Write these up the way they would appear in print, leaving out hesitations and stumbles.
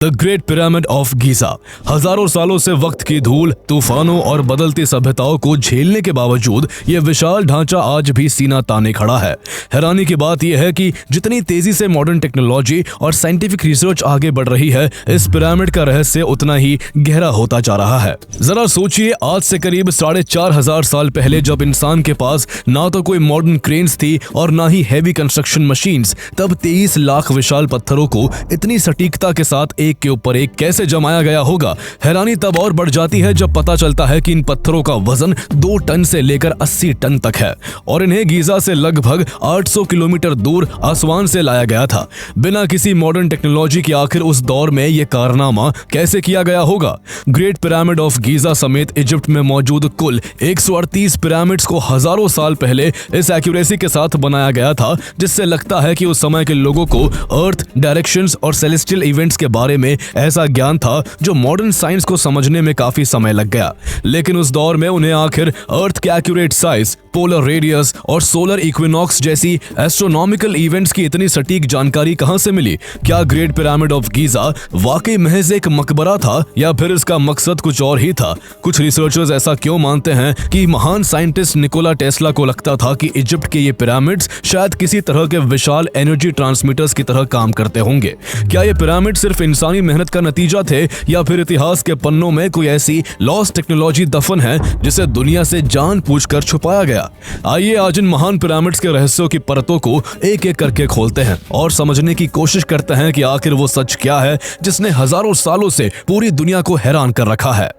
The great pyramid of Giza हजारों सालों से वक्त की धूल, तूफानों और बदलती सभ्यताओं को झेलने के बावजूद ये विशाल ढांचा आज भी सीना ताने खड़ा है। हैरानी की बात यह है कि जितनी तेजी से मॉडर्न टेक्नोलॉजी और साइंटिफिक रिसर्च आगे बढ़ रही है, इस पिरामिड का रहस्य उतना ही गहरा होता जा रहा है। जरा सोचिए, आज से करीब 4,500 साल पहले जब इंसान के पास ना तो कोई मॉडर्न क्रेन्स थी और ना ही हैवी कंस्ट्रक्शन मशीन्स, तब 23 लाख विशाल पत्थरों को इतनी सटीकता के साथ एक के ऊपर एक कैसे जमाया गया होगा। हैरानी तब और बढ़ जाती है जब पता चलता है कि इन पत्थरों का वजन 2 टन से लेकर 80 टन तक है और इन्हें गीजा से लगभग 800 किलोमीटर दूर आसमान से लाया गया था। बिना किसी मॉडर्न टेक्नोलॉजी के आखिर उस दौर में यह कारनामा कैसे किया गया होगा। ग्रेट पिरामिड ऑफ गीजा समेत इजिप्ट में मौजूद कुल 138 पिरामिड्स को हजारों साल पहले इस एक्यूरेसी के साथ बनाया गया था, जिससे लगता है कि उस समय के लोगों को अर्थ, डायरेक्शंस और सेलेस्टियल इवेंट्स के बारे में ऐसा ज्ञान था जो मॉडर्न साइंस को समझने में काफी समय लग गया। लेकिन उस दौर में उन्हें आखिर अर्थ के एक्यूरेट साइज, पोलर रेडियस और सोलर इक्विनॉक्स जैसी एस्ट्रोनॉमिकल इवेंट्स की इतनी सटीक जानकारी कहां से मिली? क्या ग्रेट पिरामिड ऑफ गीजा वाकई महज एक मकबरा था या फिर इसका मकसद कुछ और ही था? कुछ रिसर्चर्स ऐसा क्यों मानते हैं कि महान साइंटिस्ट निकोला टेस्ला को लगता था कि इजिप्ट के ये पिरामिड्स शायद किसी तरह के विशाल एनर्जी ट्रांसमीटर्स की तरह काम करते होंगे। क्या ये पिरामिड सिर्फ इंसानी मेहनत का नतीजा थे या फिर इतिहास के पन्नों में कोई ऐसी लॉस्ट टेक्नोलॉजी दफन है जिसे दुनिया से जानबूझकर छुपाया गया? आइए आज इन महान पिरामिड्स के रहस्यों की परतों को एक एक करके खोलते हैं और समझने की कोशिश करते हैं कि आखिर वो सच क्या है जिसने हजारों सालों से पूरी दुनिया को हैरान कर रखा है।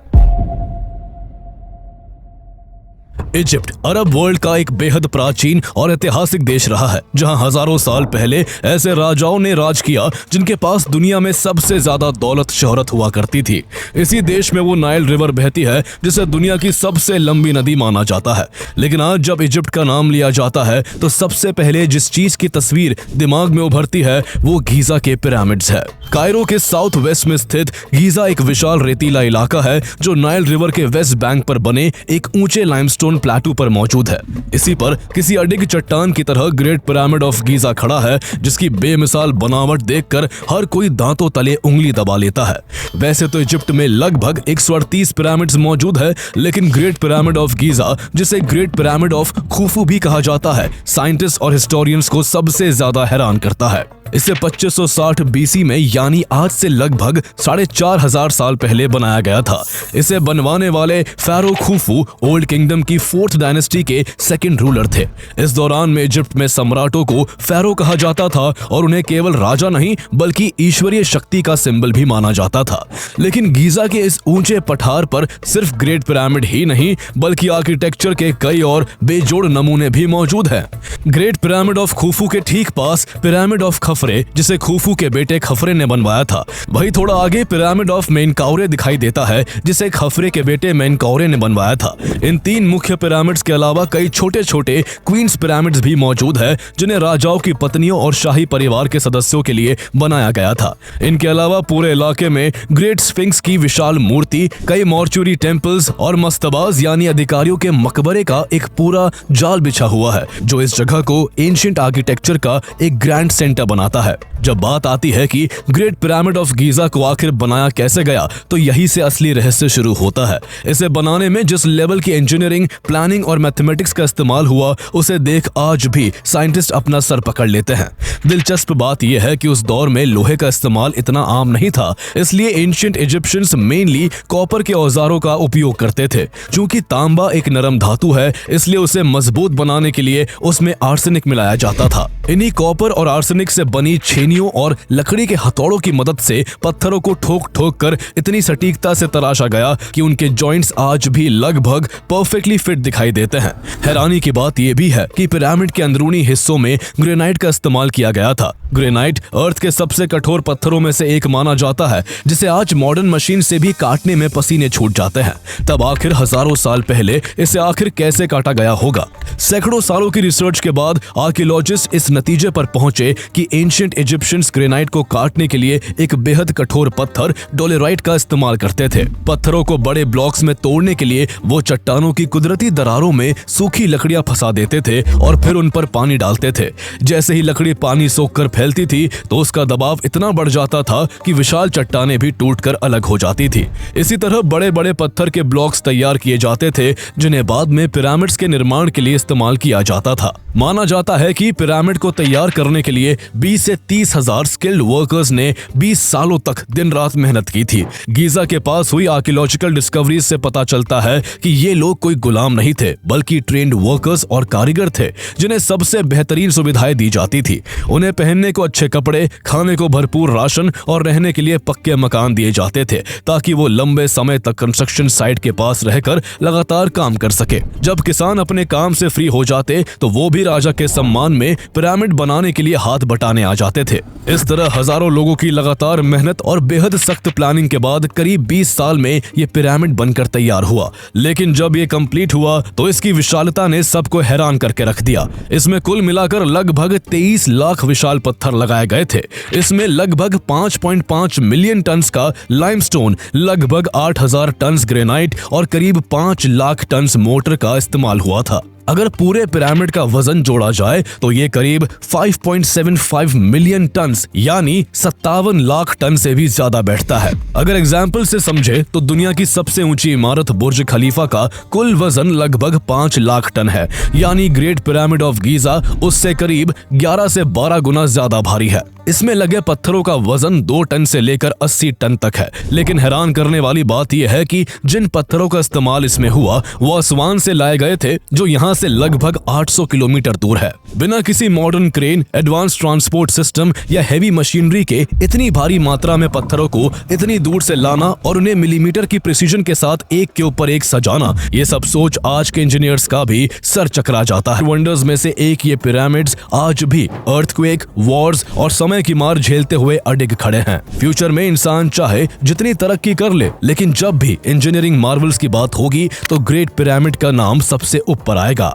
इजिप्ट अरब वर्ल्ड का एक बेहद प्राचीन और ऐतिहासिक देश रहा है, जहां हजारों साल पहले ऐसे राजाओं ने राज किया जिनके पास दुनिया में सबसे ज्यादा दौलत शोहरत हुआ करती थी। इसी देश में वो नाइल रिवर बहती है जिसे दुनिया की सबसे लंबी नदी माना जाता है। लेकिन आज जब इजिप्ट का नाम लिया जाता है तो सबसे पहले जिस चीज की तस्वीर दिमाग में उभरती है वो गीजा के पिरामिड्स है। कायरो के साउथ वेस्ट में स्थित गीजा एक विशाल रेतीला इलाका है जो नाइल रिवर के वेस्ट बैंक पर बने एक ऊंचे लाइमस्टोन प्लेटू पर मौजूद है। इसी पर किसी अडिग चट्टान की तरह ग्रेट पिरामिड ऑफ गीजा खड़ा है, जिसकी बेमिसाल बनावट देखकर हर कोई दांतों तले उंगली दबा लेता है। वैसे तो इजिप्ट में लगभग 138 पिरामिड्स मौजूद है, लेकिन ग्रेट पिरामिड ऑफ गीजा, जिसे ग्रेट पिरामिड ऑफ खुफू भी कहा जाता है, साइंटिस्ट और हिस्टोरियंस को सबसे ज्यादा हैरान करता है। इसे 2560 बीसी में यानी आज से लगभग 4,500 साल पहले बनाया गया था। इसे बनवाने वाले फेरो खुफू ओल्ड किंगडम की 4th डायनेस्टी के सेकंड रूलर थे। इस दौरान में इजिप्ट में सम्राटों को फेरो कहा जाता था और उन्हें केवल राजा नहीं बल्कि ईश्वरीय शक्ति का सिंबल भी माना जाता था। लेकिन गीजा के इस ऊंचे पठार पर सिर्फ ग्रेट पिरामिड ही नहीं बल्कि आर्किटेक्चर के कई और बेजोड़ नमूने भी मौजूद हैं। ग्रेट पिरामिड ऑफ खुफू के ठीक पास पिरामिड ऑफ खफरे, जिसे खुफू के बेटे खफरे ने बनवाया था। वहीं थोड़ा आगे पिरामिड ऑफ मेनकाउरे दिखाई देता है, जिसे खफरे के बेटे मेनकाउरे ने बनवाया था। इन 3 मुख्य पिरामिड्स के अलावा कई छोटे छोटे क्वींस पिरामिड्स भी मौजूद है, जिन्हें राजाओं की पत्नियों और शाही परिवार के सदस्यों के लिए बनाया गया था। इनके अलावा पूरे इलाके में ग्रेट स्फिंक्स की विशाल मूर्ति, कई मॉर्चुरी टेम्पल्स और मस्तबाज यानी अधिकारियों के मकबरे का एक पूरा जाल बिछा हुआ है, जो इस जगह को एंशिएंट आर्किटेक्चर का एक ग्रैंड सेंटर बनाता है। जब बात आती है कि ग्रेट पिरामिड ऑफ गीजा को आखिर बनाया कैसे गया, तो यही से असली रहस्य शुरू होता है। इसे बनाने में जिस लेवल की इंजीनियरिंग, प्लानिंग और मैथमेटिक्स का इस्तेमाल हुआ, उसे देख आज भी साइंटिस्ट अपना सर पकड़ लेते हैं। दिलचस्प बात यह है कि उस दौर में लोहे का इस्तेमाल इतना आम नहीं था, इसलिए एंशिएंट इजिप्शियंस मेनली कॉपर के औजारों का उपयोग करते थे। चूंकि तांबा एक नरम धातु है, इसलिए उसे मजबूत बनाने के लिए उसमें आर्सेनिक मिलाया जाता था। इन्हीं कॉपर और आर्सेनिक से बनी छेनियों और लकड़ी के हथौड़ों की मदद से पत्थरों को ठोक ठोक कर इतनी सटीकता से तराशा गया कि उनके जॉइंट्स आज भी लगभग परफेक्टली फिट दिखाई देते हैं। हैरानी की बात यह भी है कि पिरामिड के अंदरूनी हिस्सों में ग्रेनाइट का इस्तेमाल किया गया था। ग्रेनाइट अर्थ के सबसे कठोर पत्थरों में से एक माना जाता है, जिसे आज मॉडर्न मशीन से भी काटने में पसीने छूट जाते हैं। तब आखिर हजारों साल पहले इसे आखिर कैसे काटा गया होगा? सैकड़ों सालों की रिसर्च के बाद आर्कियोलॉजिस्ट इस नतीजे पर पहुंचे कि एंशिएंट इजिप्शियंस ग्रेनाइट को काटने के लिए एक बेहद कठोर पत्थर डोलेराइट का इस्तेमाल करते थे। पत्थरों को बड़े ब्लॉक्स में तोड़ने के लिए वो चट्टानों की कुदरती छोटी दरारों में सूखी लकड़ियां फंसा देते थे और फिर उन पर पानी डालते थे। जैसे ही लकड़ी पानी सोखकर फैलती थी तो उसका दबाव इतना बढ़ जाता था कि विशाल चट्टानें भी टूटकर अलग हो जाती थी। इसी तरह बड़े बड़े पत्थर के ब्लॉक्स तैयार किए जाते थे जिन्हें बाद में पिरामिड्स के निर्माण के लिए इस्तेमाल किया जाता था। माना जाता है कि पिरामिड को तैयार करने के लिए 20 से 30 हजार स्किल्ड वर्कर्स ने 20 सालों तक दिन रात मेहनत की थी। गीजा के पास हुई आर्कियोलॉजिकल डिस्कवरीज से पता चलता है कि ये लोग कोई गुलाम नहीं थे बल्कि ट्रेंड वर्कर्स और कारीगर थे जिन्हें सबसे बेहतरीन सुविधाएं दी जाती थी। उन्हें पहनने को अच्छे कपड़े, खाने को भरपूर राशन और रहने के लिए पक्के मकान दिए जाते थे ताकि वो लंबे समय तक कंस्ट्रक्शन साइट के पास रहकर लगातार काम कर सके। जब किसान अपने काम से फ्री हो जाते तो वो भी राजा के सम्मान में पिरामिड बनाने के लिए हाथ बटाने आ जाते थे। इस तरह हजारों लोगों की लगातार मेहनत और बेहद सख्त प्लानिंग के बाद करीब 20 साल में ये पिरामिड बनकर तैयार हुआ। लेकिन जब ये कंप्लीट हुआ तो इसकी विशालता ने सबको हैरान करके रख दिया। इसमें कुल मिलाकर लगभग 23 लाख विशाल पत्थर लगाए गए थे। इसमें लगभग 5.5 मिलियन टन का लाइमस्टोन, लगभग 8000 टन ग्रेनाइट और करीब 5 लाख टन मोर्टार का इस्तेमाल हुआ था। अगर पूरे पिरामिड का वजन जोड़ा जाए तो ये करीब 5.75 मिलियन टन यानी 57 लाख टन से भी ज्यादा बैठता है। अगर एग्जाम्पल से समझे तो दुनिया की सबसे ऊंची इमारत बुर्ज खलीफा का कुल वजन लगभग 5 लाख टन है, यानी ग्रेट पिरामिड ऑफ गीजा उससे करीब 11 से 12 गुना ज्यादा भारी है। इसमें लगे पत्थरों का वजन 2 टन से लेकर 80 टन तक है। लेकिन हैरान करने वाली बात यह है कि जिन पत्थरों का इस्तेमाल इसमें हुआ वो आसमान से लाए गए थे जो यहाँ से लगभग 800 किलोमीटर दूर है। बिना किसी modern crane, advance transport system या हेवी मशीनरी के इतनी भारी मात्रा में पत्थरों को इतनी दूर से लाना और उन्हें मिलीमीटर की प्रिसीजन के साथ एक के ऊपर एक सजाना, ये सब सोच आज के इंजीनियर्स का भी सर चकरा जाता है। वंडर्स में से एक ये पिरामिड्स आज भी अर्थक्वेक, वॉर्स और समय की मार झेलते हुए अडिग खड़े हैं। फ्यूचर में इंसान चाहे जितनी तरक्की कर ले, लेकिन जब भी इंजीनियरिंग मार्वल्स की बात होगी तो ग्रेट पिरामिड का नाम सबसे ऊपर आएगा।